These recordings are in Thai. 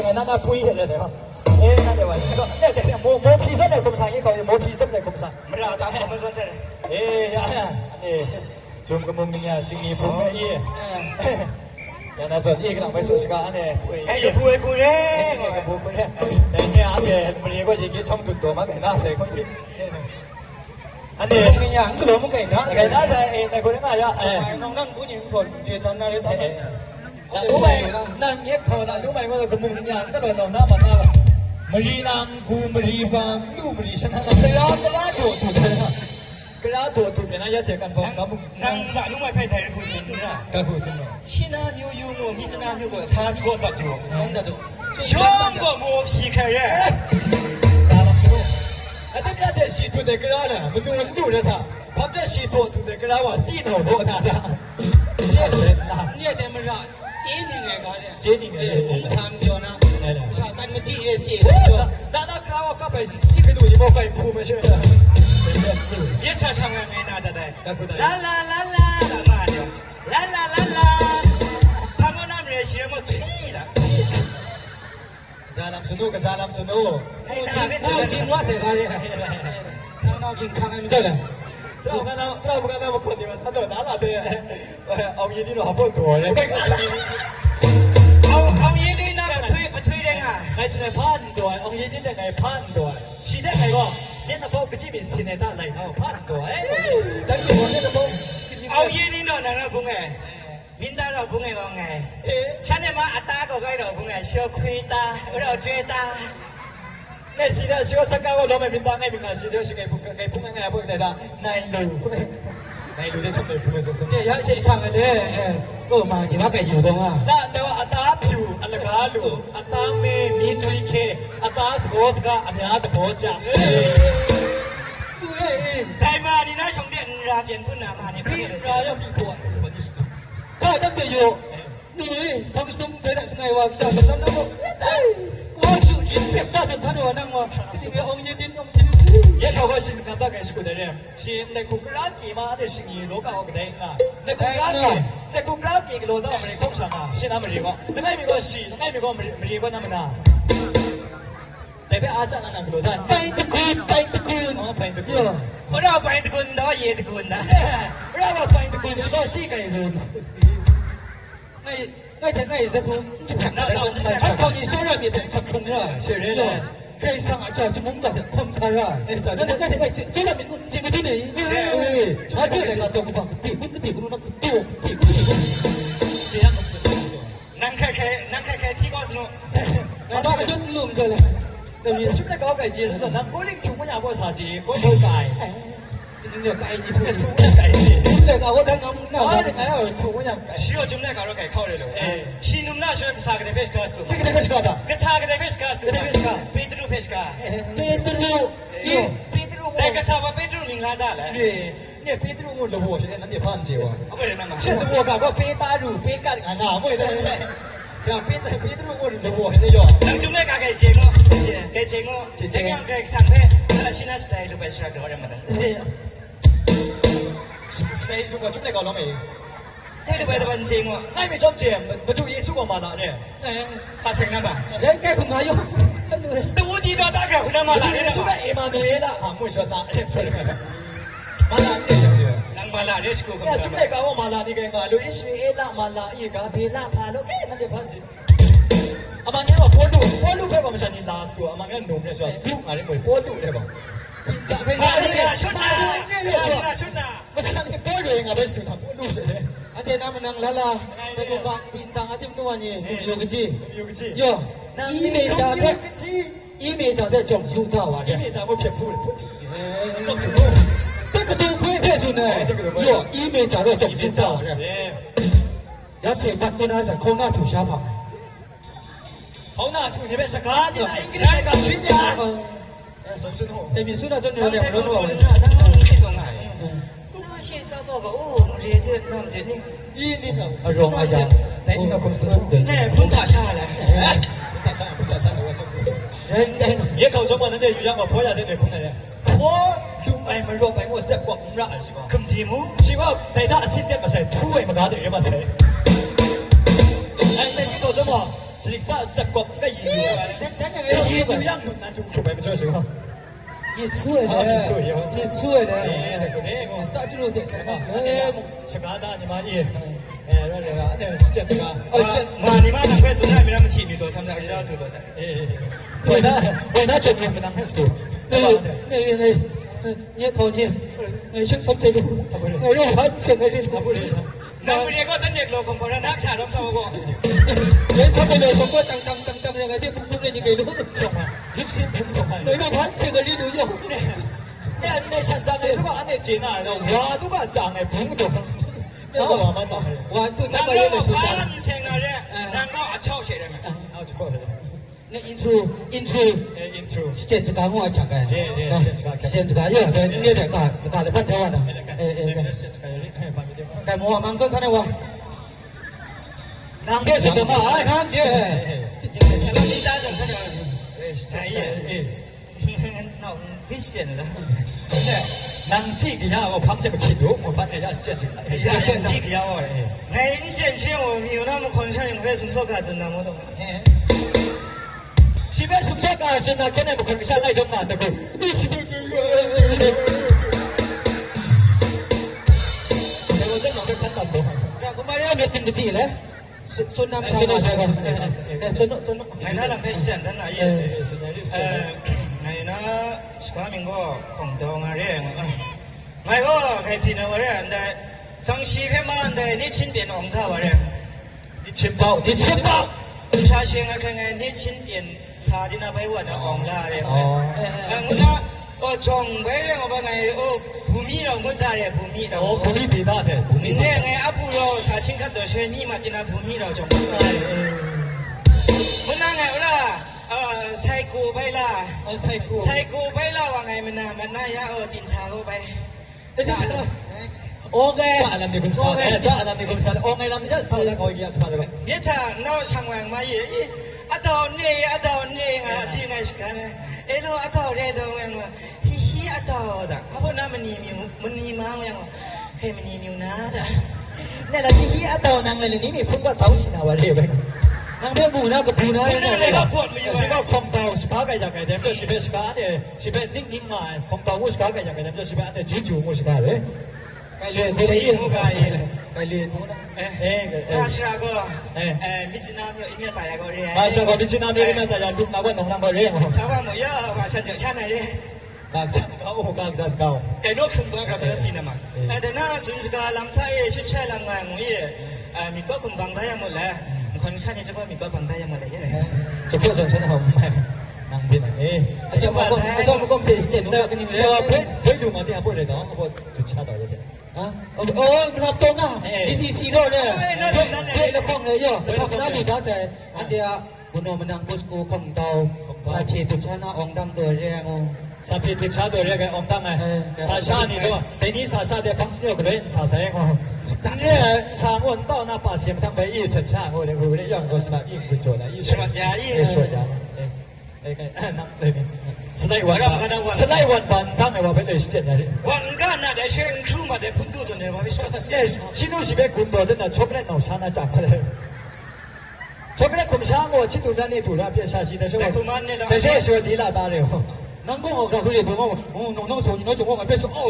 成个那不一样的哈。那对吧？那磨皮身的工厂，一搞磨皮身的工厂。没啦，打我们说这。zum ke mung nya singi pung ye ya na so ye klang bai so ska ane ai pu ku de pu ku de ne ane mri ko ye ki chong tu to ma ke na se ko ji ane mung nya ang lo mung ke na sa ne ko na ya nong nang bu yin ko je chan na le sa ya lu bai na ye kho na lu bai ko mung nya ang to no na ma na mri nang ku mri ba lu mri san na la to tu de naกระตัวถูกเนี่ยนะยะเถกันพอกับนังละลุงไม่ไผไทยผู้สินะกับผู้สิชินาမျိုးยูโมมิจนาမျိုးကိုစားစကောတတ်တယ်นั่นတော့ชองก็โมพีแค่ရဲဒါတော့ဆိုအဲ့ဒါပြတဲ့ရှိသူတဲ့ကရာလားမတူဘူးလေစားဘာပြရှိသူတဲ့ကရာကစီတော့တော့တာဒါเนี่ยแต่มันละเจ๊นี่ไงก็เนี่ยเจ๊นี่ไงผมถามเดียวนะชาวกันมาจี้เจ๊ဒါကရာကပဲစီကလို့ဒီဘောကိုဖူးမရှိဘူးये छाछा में ना दादा ला ला ला ला मा dio ला ला ला ला भागोना में शिर मो थीला जानाम सुनो का जानाम सुनोไอ้นาเว้จริงว่าเสร็จแล้วเนี่ยน้องกินข้าวไม่ได้เลยเรากันมาคนเดียวซะတော့လာတယ်အောင်ရည်ဒီတော့ဟောတော့လေเอายินดีนะมาထွေးတယ်ငါไอ้สเนี่ยพันตัวအောင်ရည်ဒီတဲ့ไงพันตัวရှိတဲ့ไงก็เนี่ยนะพวกกจิมิสิเนี่ยตาไหลเนาะพันตัวตั้งตัวเนี่ยนะพวกเอายินดีเนาะนะบุ้งไงมินตาเราบุ้งไงว่าไงฉันเนี่ยมาอัตตาก็ไกเราบุ้งไงเชื่อคุยตาเราเจตาเนี่ยสิเนี่ยสิว่าสักการะเราไม่มินตาไงมินตาสิเดี๋ยวสิไงพุ่งไงพุ่งได้ตานายรู้ได้ชอบเลยพุ่งสมเนี่ยยะเสียช่างกันเลยก็มาที่ว่าแกอยู่ตรงอ่ะน่ะแต่ว่าอัตตาผิวอัลกาลูอัตตาเมมีตุยเคอัตตาสโกสกาอเมียตะโบจังไทยมานี่นะช่องเด่นราเปลี่ยนพุ่นนามาเนี่ยพี่รา要比过ข้าตั้งแต่อยู่นี่ทำซุ้มเธอได้สไงวะชาวบ้านนั่งว่าสุดยิ่งเปียกตาจนท่านว่านั่งว่าที่มีองค์ยืน也考过新看到该是个的人新那个格拉基嘛的是你罗高个的啊那个格拉基个罗到我们的工厂嘛是他们这个那个美国是那美国他们呐代表阿赞那个罗丹ไปตะกุน哦ไปตะกุนเราไปตะกุนเราเยตะกุนนะเราไปตะกุน是到几个人ไอ้ตะกุน他靠你收入面的成功了是人了可以上来叫就蒙到的空差啊那这个民族这个地里啊这个个都不地那个这样นั่งแค่ที่ก็สนุก那那个就弄着了对面出来搞个节说咱国领出我家过啥节过头改你这改你出改这个我等那我这还要出我家需要准备搞到改考虑了新农那学个啥个的 best class 这个是啥的个啥个的 best class 贝德鲁 best class 那个啥吧贝德鲁明拉达了你贝德鲁我了我现在那得判决哇不是那嘛现在我搞个贝达鲁贝干啊那我的呀贝德鲁我了我现在要能准备搞个节目这样个上面那新的 style 不是个人嘛的style 个准备搞了没style 不的节目那没装节不注意出过嘛的呢他成了吧人该恐怕有都我地道大概会那么来的出来伊嘛对啦啊没说那说的嘛啦对能嘛啦 risk ก็准备搞我嘛啦你个个路一水啦嘛啦一个别啦爬路给那的判决阿妈你ว่า波路ไปบ่มันฉันนี่ last ตัวอามาเนี่ยหนุ่มเนี่ย说ลูกอะไรบ่波路ได้บ่ชุดหน้ามันฉันนี่波路งาเบสตัว波路ใช่มั้ยอันเดนมันนั่งละละแต่กูฟังตินตังอาทิตย์ตัวนี้อยู่กะจีโยอีเมจา的种出道啊อีเมจาบ่เพียบพูดต้องถูก这个都会配出呢哟อีเมจา的种出道要铁板跟他讲空那土下跑好那土你别说嘎你来一个来个去呀什么时候对面说到真的两个人说当这种啊那线上报告哦这这那这你一你个容哎呀等你个公司那喷塔下来不打上我这也搞什么人家有让我婆家的碰的人婆ลูกไอ้มันรวมไปว่าเสียกว่าอุ้มระสิบ่คึมทีมูสิว่าแต่ถ้าชิ้นเต็มมาใส่ทุ้ยมากาเดี๋ยวมาใส่ไอ้แต่ที่เขาจะบอก实力上十国个语言，语言让很难用出来，没错是吧？你错了，你错了，啥子都在什么？什么的，你妈耶！那是这个，妈，你妈难怪从来没那么体面多，参加一道多噻。为那证明不能很多，你考你，想什么程度？我让他现在这他不是。那不是个等这个空空的拿下龙少过。你差不多通过当那个这不是你给路的，有心疼痛啊！你让他这个人都有。那现在那个安尼真啊，我都个长的碰到，那我们长的，我都那个反正那人，那个吵起来嘛，啊，就过来了。那 intro，现在讲我讲的，现在讲有，你在讲的半条完了，该我忙做啥呢我？男的是干嘛？男的，那你打算什么？那危险了。男士嘅呀，我旁边咪睇到，我把人家是这样子，男士嘅呀我嘞，哎，你先先我没有那么困，像你会什么时候开始那么多？是不是什么时候开始呢？今天不可能像那种男的个。我真冇看到过。我买了个听得起嘞。孙南超那个，孙，哎，那咱们现在那也，哎，那是讲明个空头嘛人，哎个开平的话人，在上西片嘛，在你亲边红头话人，你钱包，查询啊，看看你亲边查进那边话的红啦人，我那。我从北人我把那ภูมิเราหมดได้ภูมิเราภูมิปีได้ภูมิเนี่ยไงอาปุโรสาชิงคัดตัวช่วยนี่มากินภูมิเราจงได้มันนั่งไงล่ะไซโคไปล่ะไซโคไปล่ะว่าไงมันน่ะมันน่ายะตินชาเข้าไปโอเคอะไรมีคุณสอนจ้าอะไรมีคุณสอนโอเคเราไม่ใช่สอนแล้วก็อีกอย่างมาเลยเนี่ยช่างเราช่างวางมาอีอะตอนนี้อ่ะที่ไงสิกันเอโลอะตอนเรดงว่าฮิอะตอดะอะพวกนั้นมันนี่มาอย่างว่าเฮ้มันนี่มิวนะดะเนี่ยละที่อะตอนังเลยนี่มีพุ่งก็เท้าชินาว่าเรียบนางเบี้ยบูนะก็บูนะเนี่ยก็ปวดมาอยู่สิก็คงเท้าสิพากันอย่างไงเดี๋ยวสิเบสกาเนี่ยสิเบนิ่งๆมาคงเท้าสิพากันอย่างไงเดี๋ยวสิเบอันเนี่ยจู่ๆสิพาเลยไกลเรียนไกลเรียนอาชราก็มิจินาเมียอิเมียตายก็เรียนอาชราก็มิจินาเมียอิเมียตายลูกนาก็น้องนางก็เรียนสาวหมอยาว่าฉันจะชาติไหนเรียนกางจัสเขากางจัสเขาไอ้นกคุมตัวกับเนื้อสีน้ำมันแต่น่าจุนสกาลำไทยชุดใช้ลำงานงวยมีก็คุมบังได้ยังหมดแล้วคนชาตินี้จะว่ามีก็บังได้ยังหมดเลยจะพูดฉันหอมไหมนางเป็นอะไรจะมาชอบก็เสียกันนี่เลยเฮ้ยอยู่มาที่อาพูดเลยเนาะเขาบอกจุดชาต่อเลยโอ้รับตรงอ่ะ GTC โลเนี่ยเฮ้ยแล้วของเลยโย่ขับหน้าดีด้าแต่อันเดียบุญนมันดังพุสกูของเตาสายพีตุชานาองดังตัวเรียงสายพีตุชาตัวเรียงองดังไงสาชานี่ด้วยแต่นี่สาชาเดียฟังเสียงก็เลยสาแสงเนี่ยชางวันต่อหน้าป่าเสียงทั้งไปอีกชางโอ้ยกูได้ย้อนกูสมัครอีกกูโจนะอีกสมัครยาอีกสมัครยาไอ้นักเลยนี่สไลวันบันตั้งไอ้ว่าเป็นเลยเจ็ดนะวันกันน่ะแต่เชิงครูมาแต่พุ่งตู้จนเนี่ยว่าไม่ชอบเนี่ยชิโนชิเบกุนโด真的ชอบเล่นหนาวชานะจับมาเลยชอบเล่นคุมช้าง我ชิตุนั่นนี่ถูกแล้วเพียชาชีแต่ช่วงแต่ช่วงสวัสดีล่ะตาเลยนั่งก็ออกกับเขาเลยผมว่าโอ้น้องๆส่งน้องส่งว่ามันเป็นโอ้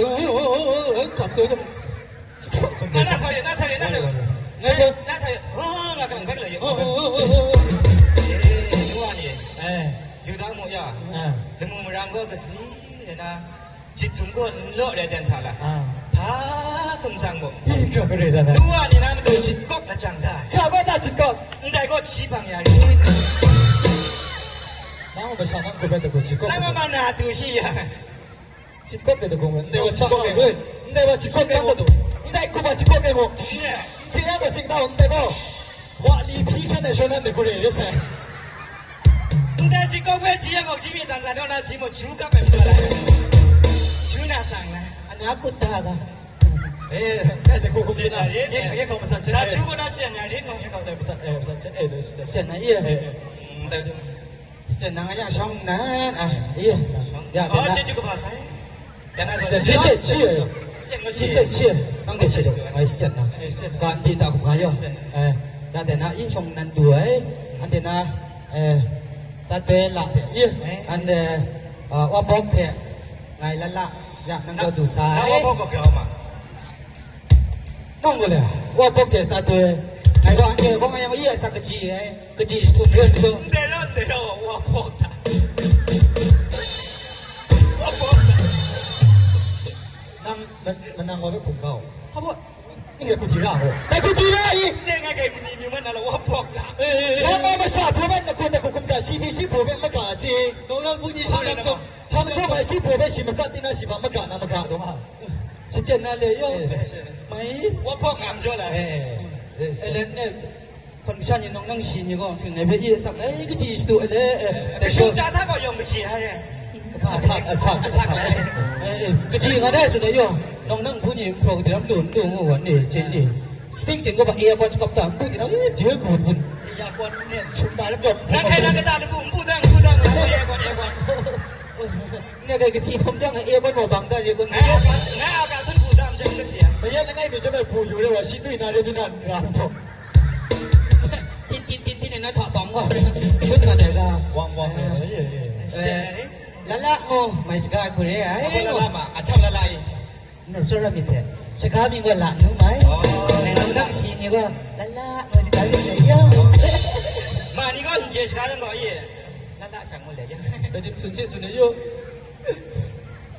ขับตัวน่าใส่น่าใส่โอ้กำลังไปเลยดูว่านี่อยู่ทางหมดย่ะแล้วมึงรังก็กระสีเลยนะจิตถุงก็เลอะเลยเดินทางละพาคำสั่งบอกอีกก็เลยนะดูว่านี่นะมันตัวจิตก๊อกละจังได้ข้าก็ได้จิตก๊อกได้ก็ชี้ปังยาลีน้าไม่ชอบนั่งกูเป็นตัวจิตก๊อกนั่งมาหน้าตัวชี้อ่ะจิตก๊อกเด็ดกูมันเดี๋ยวจิตก๊อกเลยเดี๋ยวจิตก๊อกเลยมั้งได้กูมาจิตก๊อกเลยมั้งที่นั่นเป็นสิ่งที่เราเดี๋ยวว่าลีพีแค่ไหนชวนนั่นเด็กกูเลยยังไงแต่จิตก๊อกไม่ชี้อ่ะชี้มีสันสันเท่านั้นชี้หมดชูกับแบบเท่าไรชูน่าสั่งนะอันนี้กุตาค่ะแต่จะกูคิดนะยังเขามาสั่งเช่นแต่ชูก็น่าเสียนอย่างนี้เนาะยังเขาได้มาสั่งเช่นเสียนนะเสียนนะอย่างช่องนั้นอย่าอ๋อเจ๊ก็ภาษาอย่างนั้นเสียนเชี่ยต้องเสียนไอ้เสียนนะการที่ตาของเขาอย่าแต่นะยิ่งช่องนั้นด้วย อันเดนะสัตเตละยี่อันเดว่าบอกเถอะไงละอยากนั่งก็ดูซ้าย Nào bố có kiểu mà น้องก็เลยว่าบอกเถอะสัตเตไอ้ว่าอันเดของไอ้ยังไม่ยี่สักกะจีไอ้กะจีทุ่มเรื่องตัว Để đó Hoa bố ta Hoa bố ta นั่งมันนั่งว่าไม่คุ้มเขา เขาบอก นี่ไงกูจีร่าโห แต่คุณดีได้อีก Nè ngay cái mình nhìn mình là Hoa bố ta แล้วมาสาบเพราะว่าแต่คนคุมกับ CPC ผมเป็นมะกาจีน้องๆผู้นี้ชอบทำชอบไอ้ซีผมเป็นสิมาสัตตินาสิมามะกานะมะกาตัวมาสิเจนนั่นเลยโย่ไหม Hoa bố ngắm cho là เอเลนเนี่ยคนชั้นยังน้องนั่งชินอยู่ก็ถึงในเพจสักเอ้ยก็จีสตูเอเลแต่ Cái ช่ว chúng ta thác vào dùng cái gì hay nè อาสักเลย ก็จีก็ได้สุดเลยโย่น้องนั่งผู้นี้โปรตีน้ำหลุนดูหัวนี่เจนนี่สติ๊กสิงก็บอกเอร์ก่อนจะกับตามผู้ที่เราเจอกูบุญ อยากวนเนี่ยชุมบาแล้วจบ Nè cái là cái ta là bụng bụng đang Ê con เนี่ยก็คือสีผมจังเอร์ก่อนบอกบังได้เรียกคน Nè ao cả thân bụng đang chẳng cái gì ไม่ยังไงเดี๋ยวจะไปพูดอยู่เลยว่าชิตุยนาเรตินันงานผม ทินในนั้นถอดบอมก่อนชุดมาแต่ก็ วางเลย Xe này đấy ละโอ้ไม่สกายคนนี้ไอ้ Sao là làm à? À chắc là lại นั่นสุรามิเตสกายมีคนละรู้ไหมในน้องนักชีนี่ก็ละไม่สกายก็เลยเยอะ Mà đi con chế cái thằng gọi gì Lát chẳng một lẽ chứ แต่ดิสุนเชสุนอยู่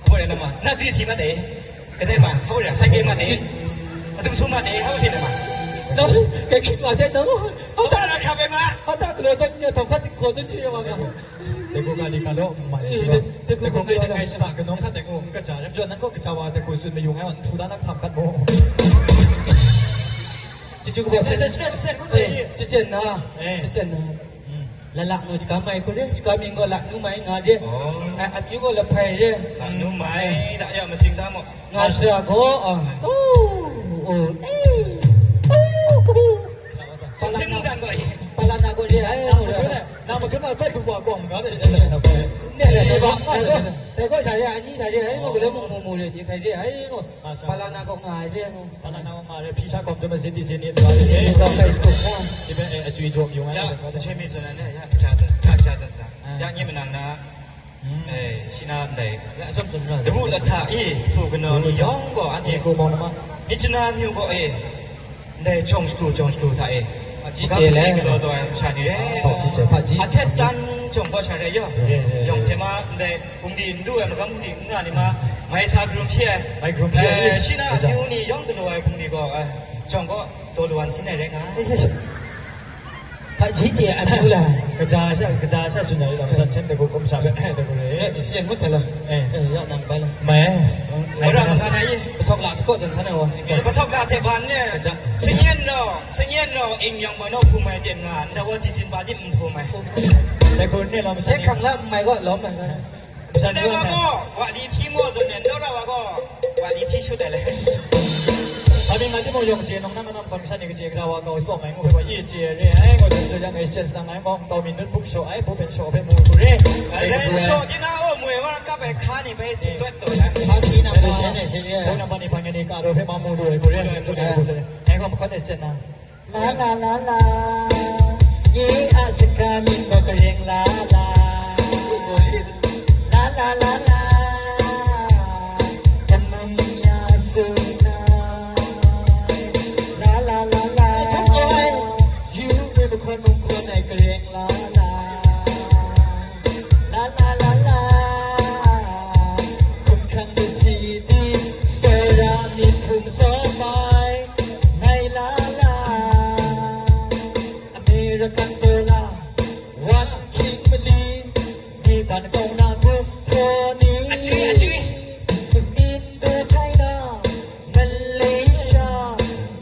Không phải là mà Nó duy trì mà để Cái đây mà Không phải là sai game mà để Tung xuống mà để Không phải là mà น้องแกคิดว่าใช่น้อง Không phải là cà phê mà เขาตั้งเลยสักเนี่ยทองคัดคนจะเชื่อว่าไง แต่กูการดีการโลกใหม่ใช่ไหมแต่กูคงไม่ได้ไงสระกับน้องท่านแต่กูกระจายแล้วจนนั้นก็กระจาวาแต่กูสุดมาอยู่ไงวันทุดานักทำกันโม จู่ๆก็บอก เส้นกูเสีย เจนนะเจนนะละหลักหนูสกายไม่คนเดียวสกายมีก็หลักหนูไม่งานเดียวอันนี้ก็ละไพ่เดียว Thằng nó mày Đã giờ mà sinh ra một งานเสียก็โอ้โอ้ Sinh ra gọiปลาหน้าก็เดียว น้ำมันขึ้นมาไปกูกว่ากล่องกันเลยได้เลยนะไป เนี่ยแต่ก็แต่ก็ใช่อันนี้ใช่เดียวไอ้ก็เลยมูเลยนี่ใครเดียวไอ้ก็ปลาหน้าก็งานเดียว ตอนนั้นน้ำมาเลยพี่ชายผมจะมาเซนติเซนี่ตัวนี้ เองก็ไปสกุลนะ ที่เป็นจุยโจมอยู่ไง Dạ Chế mi xuân này Dạ Chà sẵn sẵn Dạ như mình nàng ná Ê Xin na đầy และส้มสุนทร Để vụ là thả y Phụ cái nó nó giống của anh นี่ em กูมองนะมั้ง Ít chân nam nhiều của ê Đây trong school thả ê จีเจแล้ว Cái đó tôi chả đi đấy À thết tan trong có chả đấy chứ Dùng thế mà Đây Cũng đi đu em có cũng đi ngà đi mà Mày xa gồm phía Xin na nhiều ni giống cái đồ ai cũng đi có Trong có tôi luôn xin này đấy ngá พระชี้เจอันนี้แหละ กระจายใช่ส่วนใหญ่เราสันเช่นแต่กูกรมสาบแต่กูเลย เอ๊ะชี้เจมุดใช่เหรออยากนั่งไปเลย แม่ Ở đâu mà thằng này ไปสองหลักก็จนท่านเอา Có sọc là thể bàn nhé Sinh nhiên nó Hình dòng mà nó phù mày tiền ngàn Đâu có thì xin bà đi phù mày แต่คนเนี่ยเราไม่ เช็ ใช่ คครั้งแล้วไม่ก็ล้มเหมือนกัน สัน แต่ เพื่อน ว่า นะ ก็ว่าดีพี่มั่วจนเนี่ยแล้วเราก็ว่าดีพี่ชุดอะไร ตอนนี้มันที่มึงยงเจียน้องนั่งน้องคนฉันนี่ก็เจียเราว่าเขาส่งไหมมึงไปว่ายี่เจียเนี่ยไอ้ก็จะยังไงเช่นสังไงมองเรามีนึกบุกโชว์ไอ้ผู้เป็นโชว์เป็นมูกูเร่ ไอ้โชว์ที่น่าโอ้มวยว่าก็ไปค้านี่ไปจุดตัวนะ เขาชี้นำตัวเนี่ยใช่ไหม พวกนั้นมันนี่พังกันนี่การโดนเพื่อมามูด้วยกูเร่กูเร่กูเร่ไอ้ก็มันเขาเด็ดเส้นนะ ลายีอาสกามินบอกเรียงลาทำไมยาสูนาลาทั้งตัวยูเป็นบุคคลมงคลในกระเรียงลาคุณครั้งที่สีดีเซรามิดภูมิสองใบในลาอเมริกันโดลาวันคิงเบลีมีบันกองนาบุกโคนี้อินโดไชน่ามาเลเซีย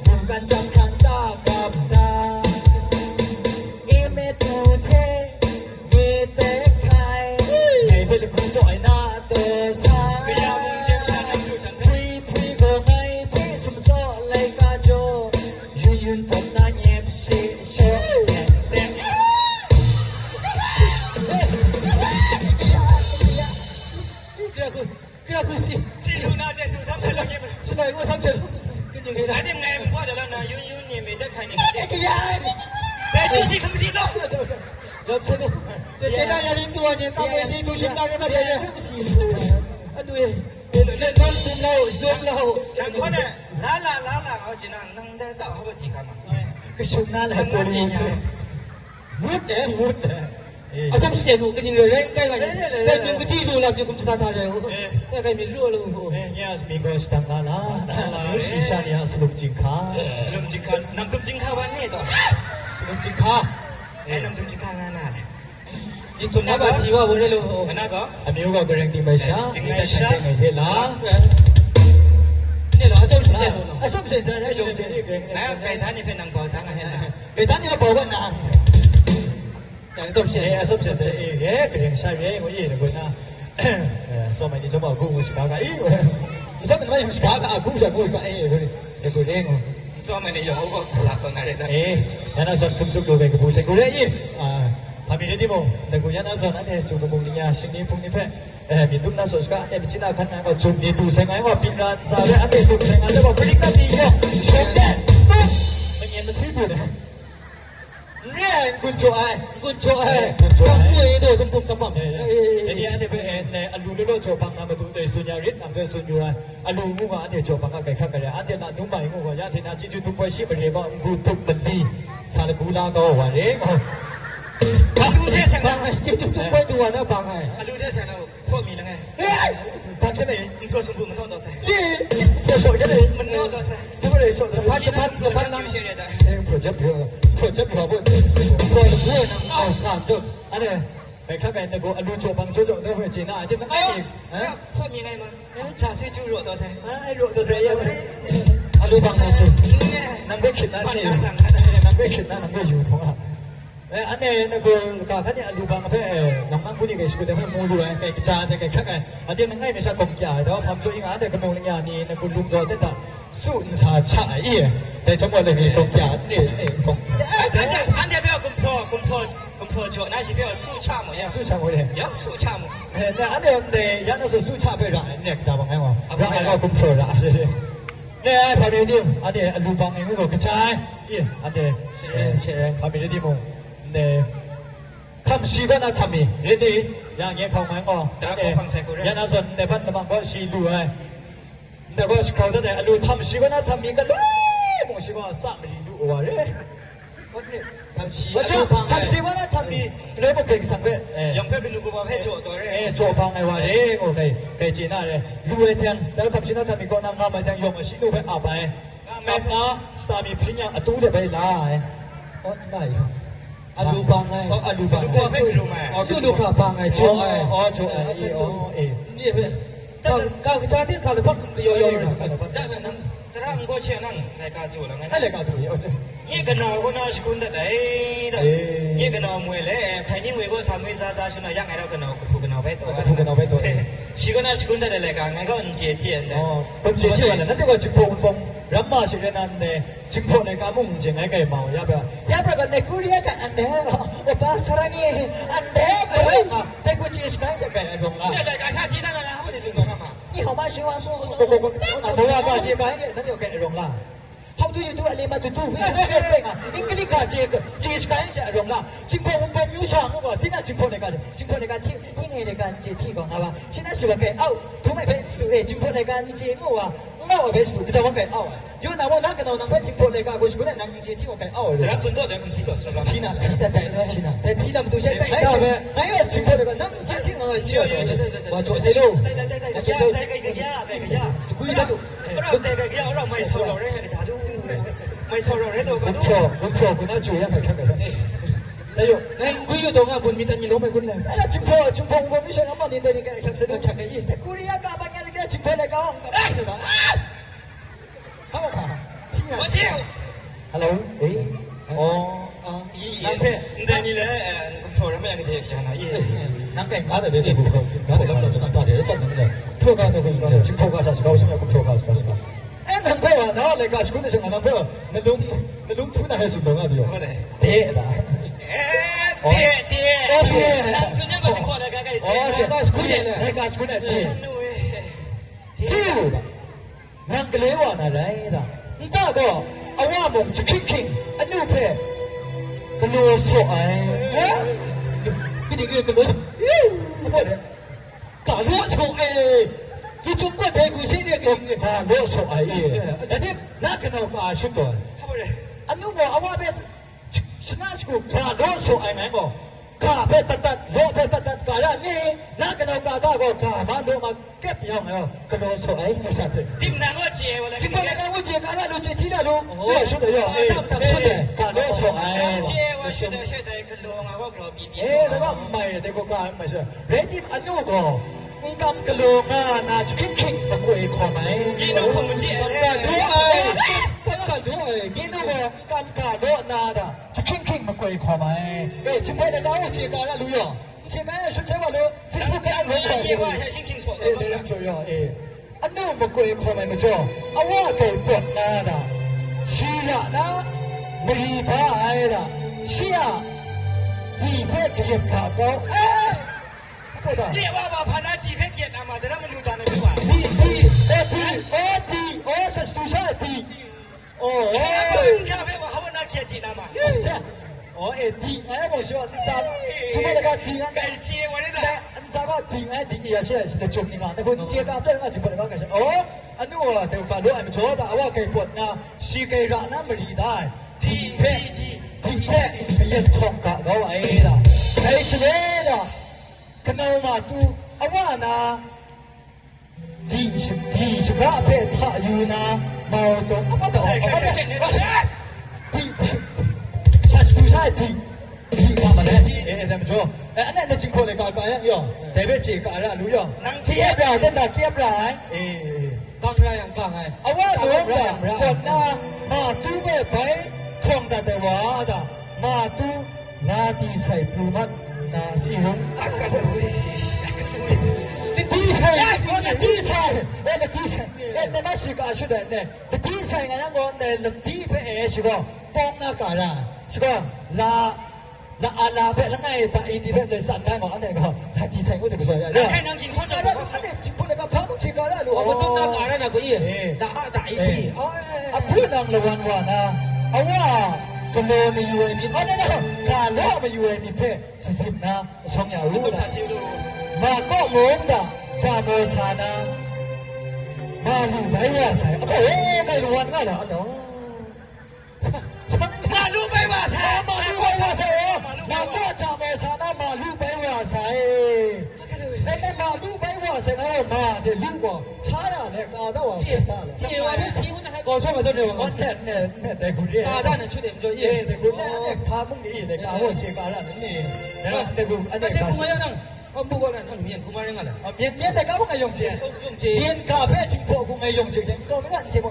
รวมกันจับขันตากับตาเอเมตูเทเวเตไคในเป็นผู้สวยหน้าเตซา ก็ยามุงเชียงชาติอยู่ฉัน Pre go ngay thế sum so lấy ca cho yun pop na nhịp xì cho Kira ku si ซีดูน่าจะดูซับซ้อนแล้วเนี่ย Silai ko samsel Kinyo kaya ไอ้ที่ไงมันว่าเดี๋ยวนะยุ่นนี่ไม่ได้ใครนี่ Kaya แต่就是看不见了。这那家人多呢，刚开始都是那人那个人，啊对，那乱动了，乱了，难看呢，啦，我只能得到好不提干嘛？个熊那来过路子，木的。啊，什么线路跟你人该个，但你不记住了，就跟其他他人，那个没热了。เนี่ยมีเบอร์สตังค์ละอยู่ชีชาเนี่ยสรุปจริงค่ะ สรุปจริงค่ะน้ำตุ้มจริงค่ะวันนี้ต่อ สรุปจริงค่ะ น้ำตุ้มจริงค่ะงานน่ะ 你从哪把希望我这路？ วันนั้นก็ อันนี้ก็เรื่องที่ไม่ใช่ไม่ใช่ไม่เท่ละ 你老什么线路了？啊，是不是在用这里边？ แล้วไก่ท่านนี่เป็นนางเป่าทั้งอะไรนะ 给他那个保温呐。两个什么线？哎，是不是哎？个人下月我也那个呐，说明你怎么过我是嘎嘎？哎，你怎么用是嘎嘎？过着过个哎，这个人哦。 ซ้อมมันนี่อยู่เขาก็หลักคนอะไรนะ 哎，原来是工作过个不是过来耶啊。旁边的地方，那个原来是那天做个梦里呀，新年风的片，民族那时候是个，那边其他看那个中年土生哎，我平安啥的，那边土生哎，这个不灵的地哟，兄弟，没年的退步的。เนี่ยคุณโจไอคุณโจไอต้องด้วยโดยสมบูรณ์สมบัติอันนี้อันนี้เป็นอลูโลโจบังมาดูแต่สุญญาริตนำด้วยสุญญาอลูงูว่าอันนี้โจบังก็ไก่ข้ากันอันนี้ละนุ่มใหม่งูว่าญาตินาจิจุทุกไปชิบเรียก็กูทุกบันดีสารกูลาก็ว่าเร่ง อลูเทศนา จิจุทุกไปตัวนะบางไง อลูเทศนาพวกมีแล้วไง เฮ้ยพักแค่ไหน มันพวกสมบูรณ์มันต้องต่อใส่ นี่พอโชว์แค่ไหน มันนอกต่อใส่ ทำอะไรโชว์พันนั่งพอจะเพื่อพอจะเพื่อพอนั่งเอาสามจุดอันนี้ไปข้ากันแต่กูอลูโจบังโจโจได้เพื่อจีน่าที่นั่งไอ้พวกมีไงมันชาซื้อจูรัวต่อใส่ ไอ้รัวตัวเสียอลูบังนั่งนั่งไปขิดนั่งนี่นั่งไปขิดนั่งไปอยู่ท้องอ่ะอันนี้นะกูก็ท่านเนี่ยอลูบังเพื่อน้องนั่งผู้นี้ก็ช่วยแต่เพื่อมูดูไอ้กิจการแต่กิจข้ากันอันนี้นั่งไงไม่ใช่กงจ่าแต่ว่าทำช่วยงานแต่กำลังงานนี่นะกูลุงตัวเด็ดสู้อินสาชาอีแต่จังหวะเลยมีกงจ่านี่กง อันนี้เป็นกุมพอโจน่าจะเป็นสู้ชาหมดยัง สู้ชาหมดเลย ยังสู้ชาหมด 那俺那人那是苏茶被让那个咋办哎嘛？让俺老公婆了，是是。那旁边的，俺的路旁的我个菜，耶，俺的旁边的地方，那ทำชีก็น่าทำมีเรื่องนี้อย่างเงี้ยเขาหมายว่าอย่างนั้นส่วนในพันธบังก็ชีรู้ไงแต่ว่าเขาแต่รู้ทำชีก็น่าทำมีกันเลยมองชีว่าสามรีรู้ว่าเลยทำชีก็น่าทำมีเลยบอกเป็นสังเกต ยังเพื่อนกันดูกูว่าเพื่อโจตัวเร่ โจฟังไงว่าโอเคเคยจีน่าเลยรู้เรื่องแต่ทำชีน่าทำมีก็นั่งงามมาจังยงชิโนไปอาไปแม่นะสตามีพิญญาตู้เดี๋ยวไปล่าอ๋อได้อลูบังไงอลูบัง ดูกูว่าเพื่อนรู้ไหม อ๋อดูดูขาบางไงโจไอ อ๋อโจไออ๋อนี่เป็นก้าวก้าวที่ขาเลยพักก็ย่อยๆนะ ได้ไหมนั่งแต่ถ้ามึงก็เชื่อนั่งในการจูแล้วไง อะไรกันถูกอ๋อ ยี่กันนอก็น่าสกุลแต่ไหนแต่ยี่กันนอมวยเลยใครนี่มวยก็สามวยซาซาชุนยังไงเรากันนอกูกันนอไปตัวชิก็น่าสกุลแต่เลยกันไงก็อันเจียเทียนเลย อ๋อผมเชื่อว่านั่นแต่ว่าจิพงพงรับมาสิเรื่องนั้นเนี่ยจิพงในการมุ่งเจียงไงไก่เมาอย่าไปกันในกุเรียกันอันเดียวแต่ภาษาอะไรนี่อันเดียวไปอ่ะแต่กูจีสกันจะไก่ตรงอ่ะ เนี่ยรายการชาติที่นั่นนะไม่ได้ส่งตรงกันมา 你好吗？喜欢说我要搞这个，那就改容了。How do you do? 你们都都会啊？应该你搞这个，这是干啥容了？今天我们没有想过，今天今天那个，今天那个听，因为那个这听讲好吧？现在是话给哦，都没被哎，今天那个节目啊，我被读，就我给哦。有那我那个那个今天那个，我是过来能接听我给哦。然后遵照人们提到是吧？听了，听了，但其他不都现在到呗？还有今天那个能接听我，我做谁路？คุยกันดูเราแต่ก็ยาวเราไม่เศร้าเราได้ให้กระจาดูไม่เศร้าเราได้ตัวกันดู ผมโผล่คุณน่าจุยยังไงครับแล้วอยู่ เฮ้ยคุยอยู่ตรงอ่ะบุญมีตันยี่ล้มไปคุณเลย 哎呀，金坡，我们说那么年代的，看谁都看个一，古里亚干半年那个金坡来搞，哎，是吧？好嘛，听啊。我听。Hello，哎，哦，南片，你在你嘞，说什么样的这个讲呢？南片哪的别的不好，哪的哪的啥的，啥能的，票干那个什么的，金坡干啥是搞什么？票干是搞什么？哎，南片啊，哪来搞是搞的什么？南片，那龙铺那还是弄啊的哟？对的。爹，咱昨天个情况来看看，这个是可以的，那个是可以的。对的，那个来哇那来的，你大个，啊我们是 kicking，啊牛排， กะโลโซไอ้ฮะกินกะโลบ่ได้กะโลโซไอ้กูจุบ่ได้กูสิเนี่ยกะโลโซไอ้แต่ที่นักนอกาชุดตัว ဟာဘယ် อันนู้นบอกเอาว่าเป็นชนะสกุลกาโลโซไอ้ไหนบอกกาเพตัดโลเพตัดกาละนี่นักนอกาตาก็กามาโลมาเก็บยังไงกะโลโซไอ้ไม่ใช่ ဒီမနာတော့ကျေဝလဲ 지금 내가 우지 가라 루지 지라로 네 쇼도요 쇼데 가로 소아이 ကျေဝရှိတယ်ရှိတယ်ကလောငါတော့ပြောပြီး 에 내가 마에 되고 가 마셔 레디 안노고 깜 글로가 나 킹킹 먹고 이 코마이 이노 코무지 로아이 로아이 기노고 깜가로 나다 킹킹 먹고 이 코마이 에 지금 내가 우지 가라 루요 제가 쇼체발로 페이스북에 ငါရေဝရှင်းချင်းဆိုတယ် 에 내가 줘요 에 안노 먹고 이 코마이 뭐죠 아와게 뻗나다 시라나 머리가 아니라 시야 뒤에 그게 가고 에 보다 ဒီဝါဘာနာကြည့်ဖက်ကျက်တာမှာဒါမှမလူတာနေပြီပါ 오 서스투샤티 오 ရဖက်ဘာနာကြည့်ကြည့်တာမှာ 자 에디 아야 보셔 자 주말에가 디가 ကဲကျေဝနေတာ 안사가 디가 디야 시야 시대 좀니가 그 제가 앞에가 지금 내가 가서 안누와 대가 너 아니 저다 아와 게 뻗나 시게라나 머리다 ဒီ 디페 예 통가 너 아이다 에이스레라 그나마 두 아와나 디가 앞에 타유나 마오도 아빠도 ဆိုင်ကရှင်းနေတာ 사스투사이티 디가마네 에데므죠 안에 지금 내가 가야 요 대베지 가라 루요 티에브라 된다 티에브라 에 강라양 강아이 아와 노다 kod나 마투베 바이 통다데와다 마투 나디 사이 부만 나 시롱 အခါတော့ဝေး 디사이 디사이 에 마시가 아슈다네 디사이가 나고네 디베 시고 뽕나 가라 시고 라 알라베 라나이다 인디펜더 산다고 안에가 디사이 어디 그래야 အဲ့နန်းကြီးခေါ်ချ 자 တော့ 안에 지금 내가 바로 지가라로 어떤 나가라나 그 이. 나하다 이피. 아프랑 러완와나 아와 글로미 유에미 아나나 가로미 유에미 페 스십나 성야루 ဆိုတာကြည့်လို့ 마고 몬다 자모사나 마루 바이와사이 오케이 러완가라 너 မာလူပဲပါဆာ 마루 바이와사이 마고 자모사나 마루 바이와사이 근데 마루 바이와사이 마데 루고 차라네 가다와 세다라 写完了题目还搞错了这里吗？ 네 대구리 大蛋的缺点就 예 대구리 안에 파문이 내가 하고 제가라 네 내가 대구 안에 那这 가서 kuma要让不过了，那里面kuma人啊了。 面在搞不该用钱，面咖啡进破工该用钱，搞没干节目，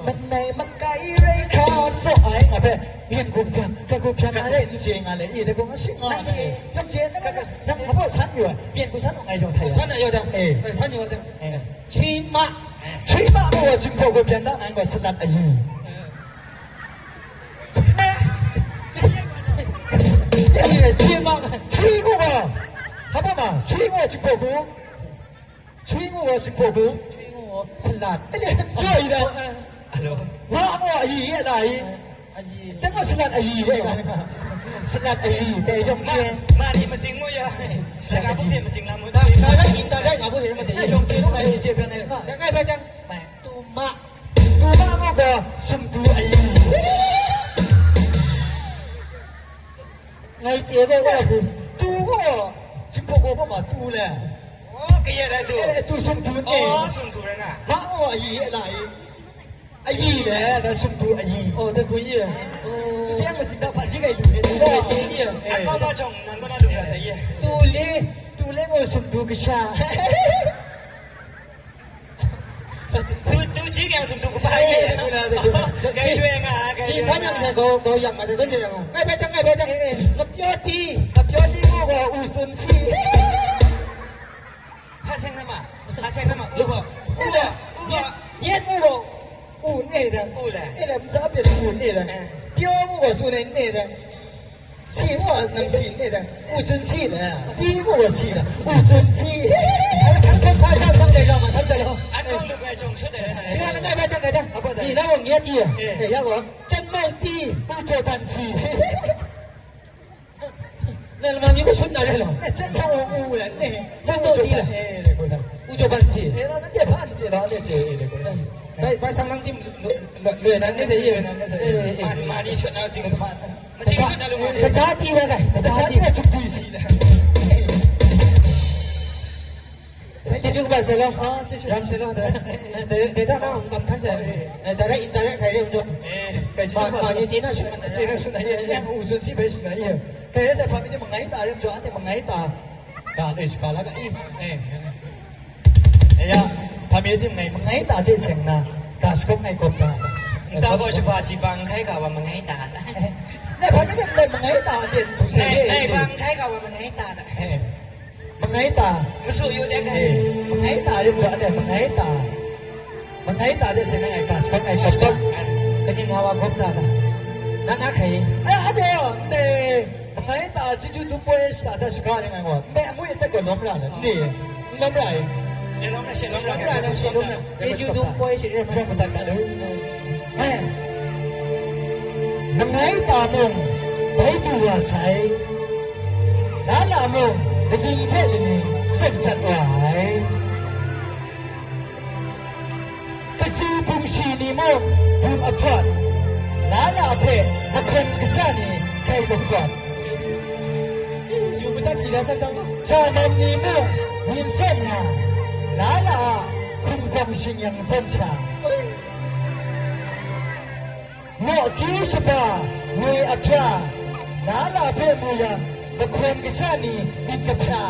มันไกลเลยขอสอยอ่ะเพ่เมียนกูเพียงแต่กูเพียงอะไรเจงอะไรอีแต่กูก็ชิงอ่ะนั่งเจนั่งก็นั่งเขาบอกฉันอยู่เมียนกูฉันไง用ไทย 山的要的，山有的，骑马，起码我进破กูเพียงตั้งอันก็สลัดอายุ骑马骑กูอ่ะ好不嘛骑我进破กู骑我进破กู骑我是懒，哎呀追的 အဲ့လို ว่าว่าอีอะไร 阿姨， แต่ก็สลัดอีได้กันสลัดอีแต่ยงเชน မာဒီမစင်မရစကားဘူးတင်မစင်လာမ 大概赢大概俺不是什么的， ยงเชนต้องไปเจ็บยังไงล่ะ 大概不讲，赌马， ตูบ้าก็ซุ่มตูอี ไงเจ๊ก็ว่าคือ ตูก็จิปโกบ่มาตูแหละ โอ้ကရတဲ့သူ เอ้ตูซุ่มตู อ๋ เอ้ อสุนทูရငါ มาว่าอีอะไรอีแหละแต่ซุ่มตูอี 哦，这可以，哦， เสียงมันสิตาปัจจิกอยู่เนี่ย 这可以， အကောမကြောင့်နန်ကနာလူရစရဲ့ ตูเล่ก็ซุ่มตูกชา သူကြီးကสุนทูကပါရဲ့ကဲရွေးငါကဲ 西山羊才搞养嘛的，真是养啊，爱别讲爱别讲，我标的， กับยอดที่ก็อูซุนซี ဟာဆန်နမဟာဆန်နမလူကဦးက เย็นกูก็อูนี่แหละ ဦးလဲ นี่แหละมันจะเป็นอูนี่แหละเปียวกูก็ซุนนี่แหละซีว่า能ซีนี่แหละอูซุนซีแหละดีกูก็ซีละอูซุนซี看拍下上来了嘛他在了 အကောလူကကြုံ出တယ် 你看那爱别讲爱讲，你那我眼低，哎呀我真没低。不做办事那他妈你个孙哪来了？那真看我污人呢，真多低了。哎，那个人，乌就半起。哎，那这判决了，那这那个人，ไปสังนังที่เรือนั้นไม่ใช่ยังมานี่ชุดเอาจริงมาจริงชุดเอาลงมา แต่จ้าที่ว่าไงแต่จ้าที่ว่าชุดดีสินะจะจุกแบบเสร็จแล้วอ๋อจะจุกทำเสร็จแล้วแต่ถ้าเราทำทันเสร็จแต่ได้อินเตอร์เน็ตใครเรียกมันจบมาจีน่าชุดมันจีน่าชุดไหนเนี่ยอุสุนที่ไปชุดไหนเนี่ยใครจะพาไปที่มังไงตาเรียบร้อยแต่มังไงตาการเลยสกาแล้วก็อีเอ้ยพามีที่มังไงตาที่เสียงนะกาสกุไงกบตาตาบ่สิพาสิบังใครก็ว่ามังไงตาเนี่ยพาไม่ได้มังไงตาเด่นถูกเสียในบังใครก็ว่ามังไงตามังไงตามันสู้อยู่ได้ไงมังไงตาเรียบร้อยเนี่ยมังไงตาที่เสียงไงกาสกุไงกบตาก็ยิ่งหาวากบตาน่าใครเดี๋ยวเนี่ยมังไงตาจิจุตุปวยสตาร์สกาเนี่ยไงวะแต่มุ้ยแต่ก็ล้มละนี่ล้มละเนี่ยล้มละเสียล้มละล้มละจิจุตุปวยเสียมันไม่ตัดกันเลยมังไงตามงไปตัวใส่ลาลามงได้ยินแค่นี้สัจจัดไว้กษีพุงชีนีมงพุงอภัดลาลาเพนักคนกษานีใครบุกฟัดอยู่ไม่ได้สีแล้วสักตั้งชามันนีมงวินเส้นงาลาลาคุมความชิงยังเส้นชาโมทิวสปาเวอพราลาลาเพมูยังนักคนกษานีมิตรพรา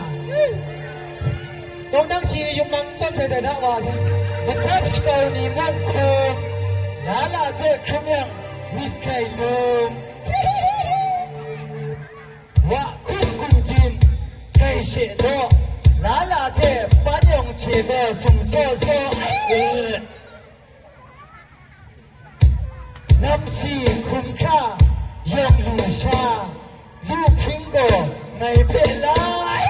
ตรงนั้นสียุมังจนใส่แต่หน้าว่าใช่นักทัพสกาวนีมงคงลาลาเจอขยังมิตรไก่ลมว่าคุณจินไก่เชโดลาลาเทปัญญงเชโดสมโซโซน้ำสีคุณค่ายองลูชาลูกคิงโกในเพลาย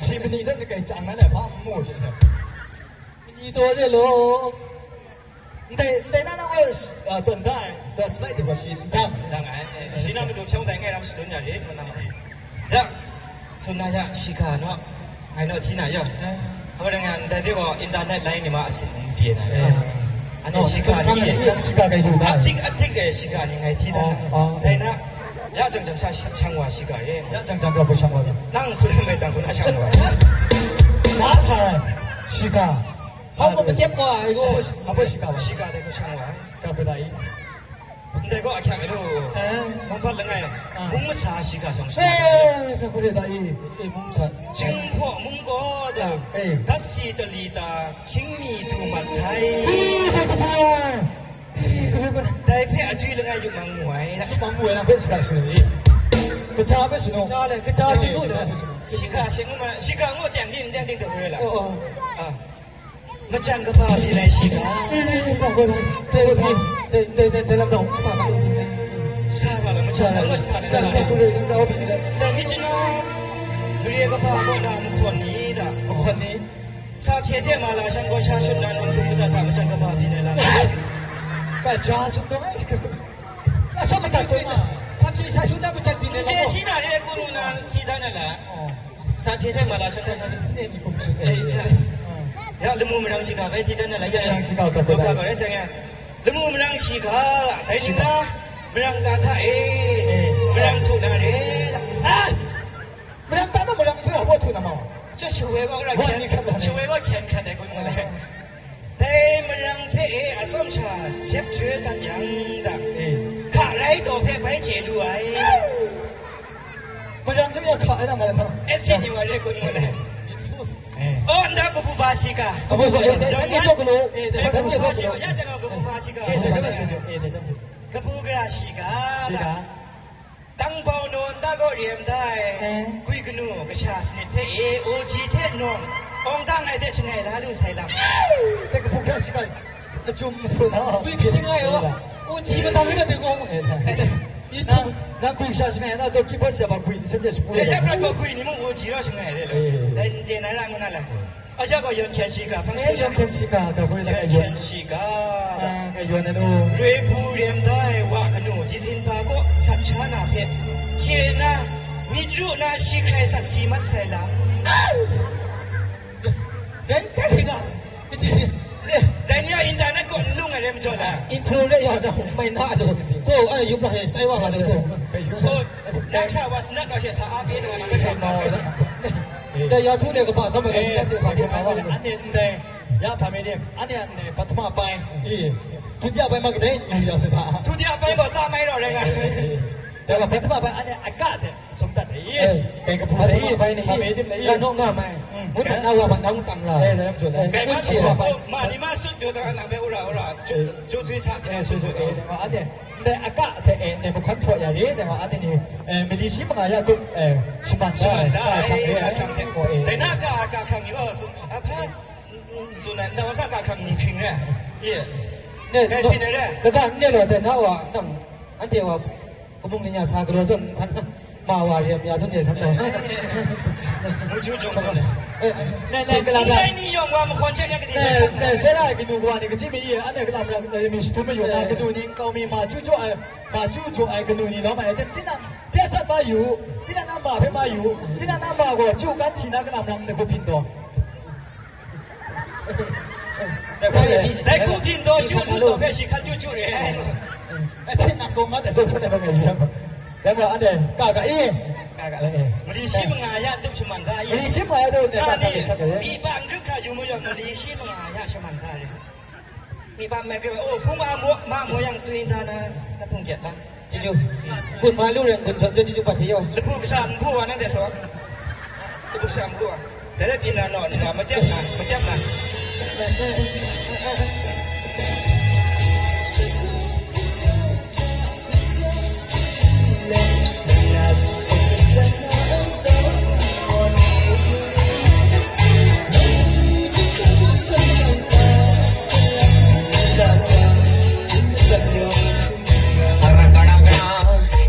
ที่มันนี่ตั้งแต่ไก่จังนั่นแหละพ่อหมูใช่ไหมมันนี่ตัวเดียวโลแต่นั่นเราจนได้แต่สไลด์ดีกว่าชินดำดังไงชินดำมันถูกช่องแต่งไงเราสุดยอดเลยมันทำอะไรเด้อสุนายะชิคาเนาะไอ้เนาะที่ไหนย่ะเขาเป็นงานแต่ที่ว่าอินเทอร์เน็ตไลน์นี่มาสิ่งเปลี่ยนอะไรอันนี้ชิคานี่ชิคากันอยู่ได้อัดเลยชิคานี่ไงที่นั่นแต่นะยาจังชาช่างว่าชิคาเร่ยาจังก็ไม่ช่างว่านั่งคุณไม่ตั้งคุณช่างว่าน้าชายชิคาเขาก็ไม่เจ็บก่อนไอ้กูเขาไม่ชิคาได้ก็ช่างว่าก็ไปได้แต่ก็แค่ไม่รู้น้องพัดยังไงมุ้งสาชิคาสองสิ่งก็ไปได้มุ้งสาจึงพวกมุ้งก็ได้ทัศสีตลีตาคิงมีทูมัดใช้แต่เพื่อจุยยังไงอยู่มังหวยนะมังหวยนะเพื่อสกัดสุนีกระชาเพื่อสุนทรเลยกระชาชิโน่เลยชิคาเชงมาชิคาโง่แต่งดิ้นตัวเลยล่ะมาจันกับพ่อที่ไหนชิคาบอกว่าแต่ลำดองสถาบันนี้นะทราบว่ามาจันแล้วสถาบันแต่กูเลยเราผิดเลยแต่มิจิโน่เรียกกับพ่อก็นำคนนี้ด่ะคนนี้ทราบเทียเทียมาลาฉันก็ชาชุดนั้นนำตุ้มตาทำมาจันกับพ่อที่ไหนล่ะกระชาสุดตัวไอ้ชอบมาจากตัวมาทำชีชาชุดนั้นมาจากที่ไหนเจชินาเรียกกูรู้นะที่ท่านนั่นแหละทราบเทียเทียมาลาฉันก็ชานี่นี่ผมสุดยาลืมมือรังชิคาไปที่ท่านนั่นแหละยารังชิคาก็ได้ก็ได้เสียงลืมมือรังชิคาละแต่จริงนะมือรังตาท่ามือรังทุนาเร่มือรังตาต้องมือรังทุนาว่าทุนามาจะช่วยก็ได้ช่วยก็เขียนขัดแต่คนมาเลยแต่มันรังเพออาสมชาเจ็บช่วยกันยังดังข้าไรตัวเพไปเจด้วยมันรังจะมีขาอะไรต่างกันทั้งซีนี่ว่าเรียกคนมาเลยโอ้นดากุบุบาชิกากุบุบาชิกาไม่จบกันเลยกุบุบาชิกาอย่าเดี๋ยวกุบุบาชิกากุบุกราชิกาตั้งเป้าโนนตาก็เรียมได้คุยกันหนูกระชาสนิทเพอโอจีเทนนองตั้งไอเด็กช่างไงล่ะลูกใส่ลำแต่กุบุกราชิกาจุ่มพูดนะวิ่งช่างไงวะโอจีมันทำให้เราถึงงง那跪下去看，那都基本上把跪，甚至是跪。要不然个跪你们我知道是爱的了。人间来让我那来，而且个用天气个方式。用天气个，个会那个天气个。个用那种。瑞普人代瓦克努，第三把个杀车那片，接那米鲁那西开杀西马菜郎。人家那个，แต่เนี่ยอินเทอร์เน็ตกดลุงอะไรมันจอดอ่ะ อินเทอร์เน็ตอย่างนั้นไม่น่าจะโก้อะไรยุบเลยใส่ว่าอะไรถูก โอ้นักชาวสนัดเราเชื่อสาอาเปียตัวนั้นไม่ทำมาแต่ยาทุเรศก็ผ่านสมัยนี้จะผ่านที่สาวอันนี้เนี่ยยาพามีเนี่ยอันนี้เนี่ยปัตมาไปทุกอย่างไปมากเลยอยู่ยาเสพาทุกอย่างไปบอกซาไม่หรอกเลยไงแล้วก็ปัตมาไปอันนี้อากาศเนี่ยสมดัดเลยเป็นกระพุ้งเลยไปนี่แล้วน้องง่ายไหมมุดเอาว่ามันน้องจังเลยแล้วจุดเลยแกมาสุดมานี่มาสุดเดียวกันนะเบอุระจุดที่ชาติเนี่ยสุดอันนี้แต่อากาศเนี่ยมันคันพออย่างนี้แต่ว่าอันนี้ไม่ดีชิมอะไรก็ชิมันได้แต่หน้ากากครั้งนี้ก็อาภาพส่วนนั้นแต่ว่าถ้ากาครั้งนี้พิงเนี่ยเนี่ยใครพิงเนี่ยแล้วก็เนี่ยเลยแต่น่าว่านั่งอันเดียวว่าก็มุ่งเนี่ยชากระโดดฉันมาว่าเรียมยาทุนเจฉันตัวมุจูจงจงเนี่ยกำลังนี่ยองว่ามันควรใช้เนี่ยก็ดีเนี่ยเสียดายกินดูว่านี่ก็ที่มีอันนี้กำลังมีสตูไม่อยู่นะกินดูนี่เขามีมาจู่ไอ้กินดูนี่เนาะมาที่นั่นเพียสัตว์มาอยู่ที่นั่นน้ำมาเพียมาอยู่ที่นั่นน้ำมาก็จู่กันชีนักกำลังเนี่ยก็พินตัวแต่กูพินตัวจู่ตัวเพียสิขันจู่เลยที่นั่นก็มาแต่ส่งเสนอมาอย่างเงี้ยแล้วก็อันเดียกากะอีมลีชีมังายาตุชมันทายมลีชีมังายาตุเนี่ยมีบางรึกขาอยู่มั้ยมลีชีมังายาชมันทายมีบางแม่ก็โอ้ฟูมาโมยังตุนทานะตะพงเกียรติละจิจูคุณมาลูกเรื่องคุณสมจิจูปัสสิโยแล้วผู้สามผู้ว่านั่นแต่สอนผู้สามผู้แต่ได้ปีนนอนนี่นะมาเจ็บนะ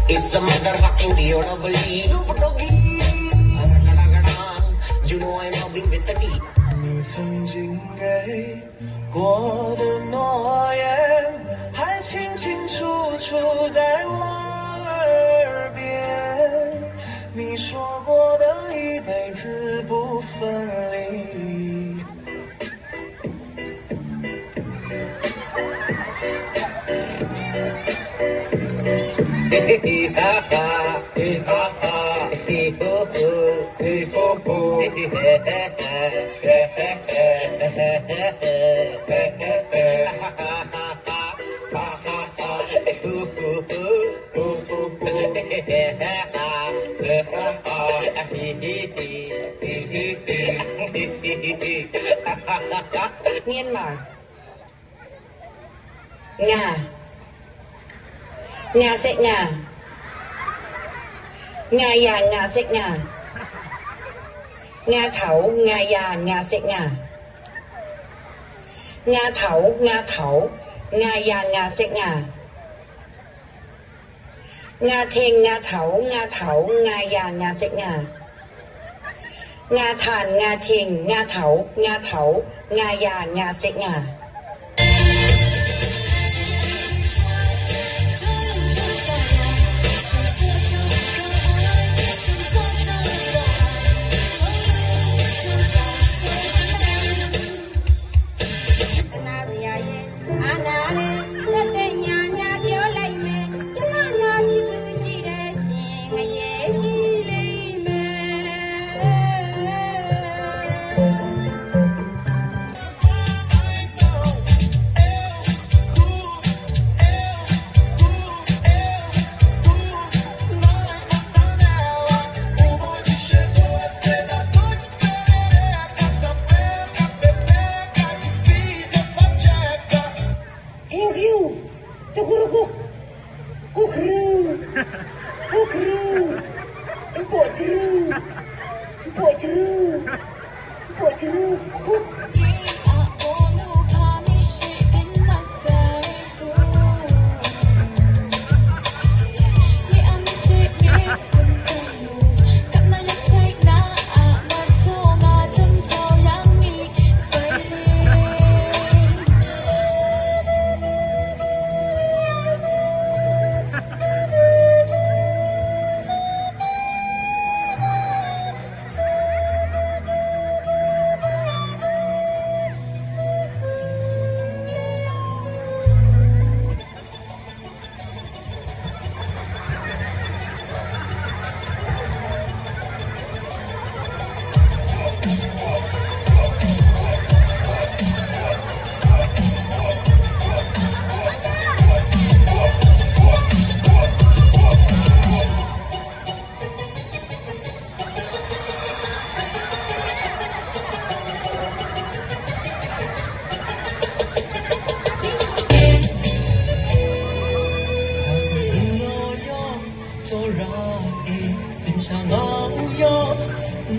It's a motherfucking deal, don't believe You know I'm mobbing with the D 你曾经给过的诺言还清清楚楚在我耳边你说过的一辈子不分离嘿哈哈嘿哈哈嘿吼吼嘿吼吼嘿嘿嘿嘿嘿Nga sẽ Nga già Nga sẽ Nga thẩu Nga già Nga sẽ Nga thẩu Nga già Nga sẽ Nga thèn Nga thẩu Nga già Nga sẽ Nga thàn Nga thèn Nga thẩu Nga già Nga sẽ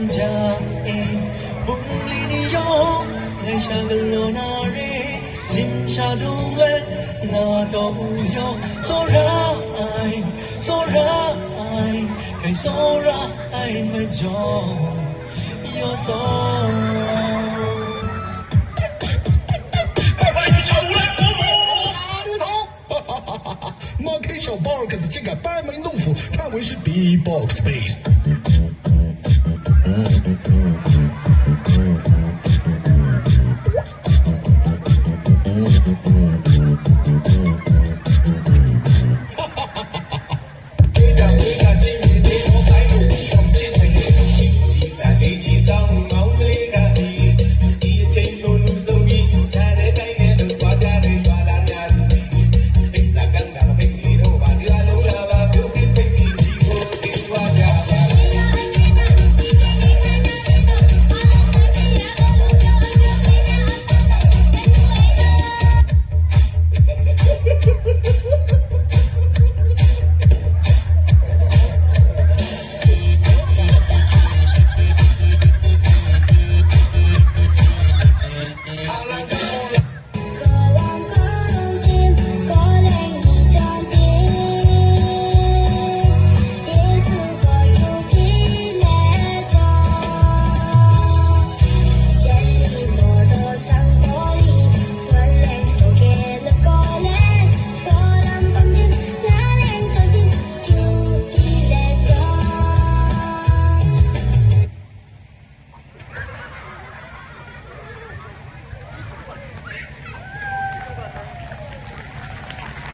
家不离你有爱下个罗那里心下都为那都有所让爱该所让爱没中有所马 K 小包可是竟敢班门弄斧，看为是 B-box base。